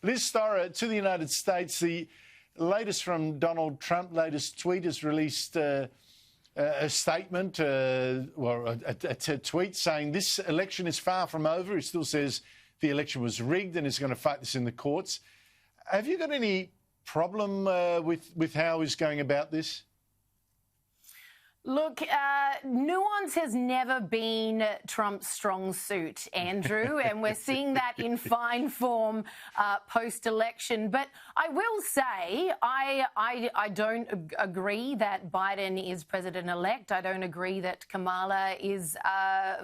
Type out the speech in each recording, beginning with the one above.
Liz Storer, to the United States, the latest from Donald Trump, latest tweet has released a statement, or a tweet saying this election is far from over. He still says the election was rigged and is going to fight this in the courts. Have you got any problem with how he's going about this? Look, nuance has never been Trump's strong suit, Andrew, and we're seeing that in fine form post-election. But I will say I don't agree that Biden is president-elect. I don't agree that Kamala is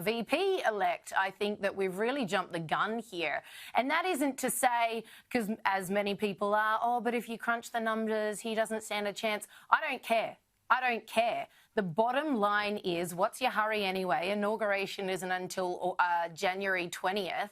VP-elect. I think that we've really jumped the gun here. And that isn't to say, because as many people are, oh, but if you crunch the numbers, he doesn't stand a chance. I don't care. I don't care. The bottom line is, what's your hurry anyway? Inauguration isn't until January 20th.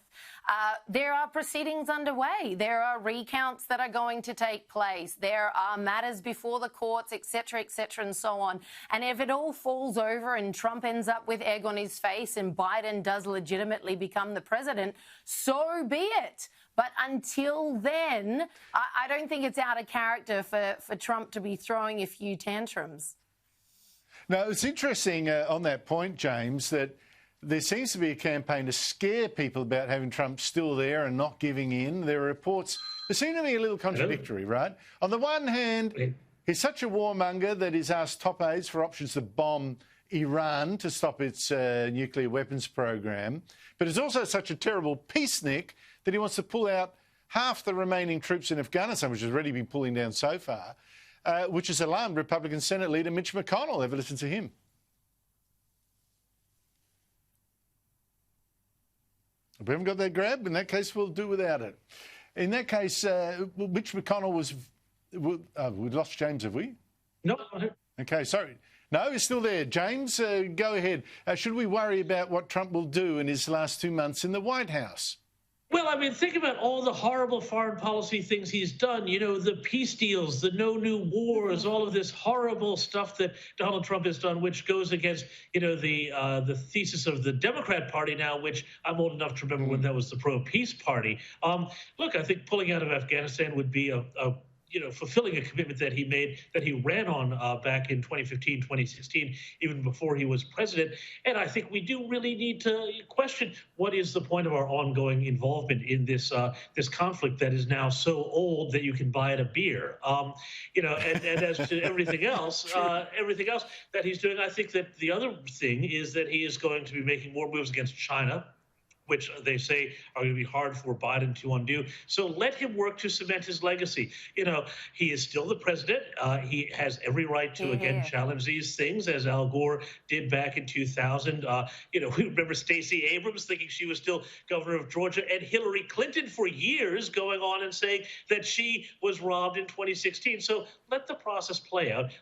There are proceedings underway. There are recounts that are going to take place. There are matters before the courts, etcetera, and so on. And if it all falls over and Trump ends up with egg on his face and Biden does legitimately become the president, so be it. But until then, I don't think it's out of character for Trump to be throwing a few tantrums. No, it's interesting on that point, James, that there seems to be a campaign to scare people about having Trump still there and not giving in. There are reports that seem to be a little contradictory, right? On the one hand, he's such a warmonger that he's asked top aides for options to bomb Iran to stop its nuclear weapons program. But he's also such a terrible peacenik that he wants to pull out half the remaining troops in Afghanistan, which has already been pulling down so far, which has alarmed Republican Senate leader Mitch McConnell. Have a listen to him. If we haven't got that grab, in that case, we'll do without it. In that case, Mitch McConnell was... we've lost James, have we? No. OK, sorry. No, he's still there. James, go ahead. Should we worry about what Trump will do in his last 2 months in the White House? Well, I mean, think about all the horrible foreign policy things he's done. You know, the peace deals, the no new wars, all of this horrible stuff that Donald Trump has done, which goes against, you know, the thesis of the Democrat Party now, which I'm old enough to remember when that was the pro-peace party. Look, I think pulling out of Afghanistan would be fulfilling a commitment that he made, that he ran on back in 2015, 2016, even before he was president. And I think we do really need to question what is the point of our ongoing involvement in this this conflict that is now so old that you can buy it a beer. And as to everything else that he's doing, I think that the other thing is that he is going to be making more moves against China, which they say are going to be hard for Biden to undo. So let him work to cement his legacy. You know, he is still the president. He has every right to, again, challenge these things, as Al Gore did back in 2000. We remember Stacey Abrams thinking she was still governor of Georgia, and Hillary Clinton for years going on and saying that she was robbed in 2016. So let the process play out.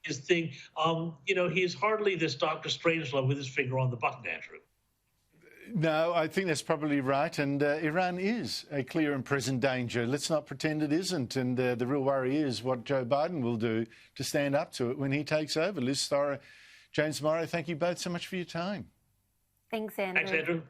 His thing, he is hardly this Dr. Strangelove with his finger on the button, Andrew. No, I think that's probably right. And Iran is a clear and present danger. Let's not pretend it isn't. And the real worry is what Joe Biden will do to stand up to it when he takes over. Liz Storer, James Morrow, thank you both so much for your time. Thanks, Andrew. Thanks, Andrew.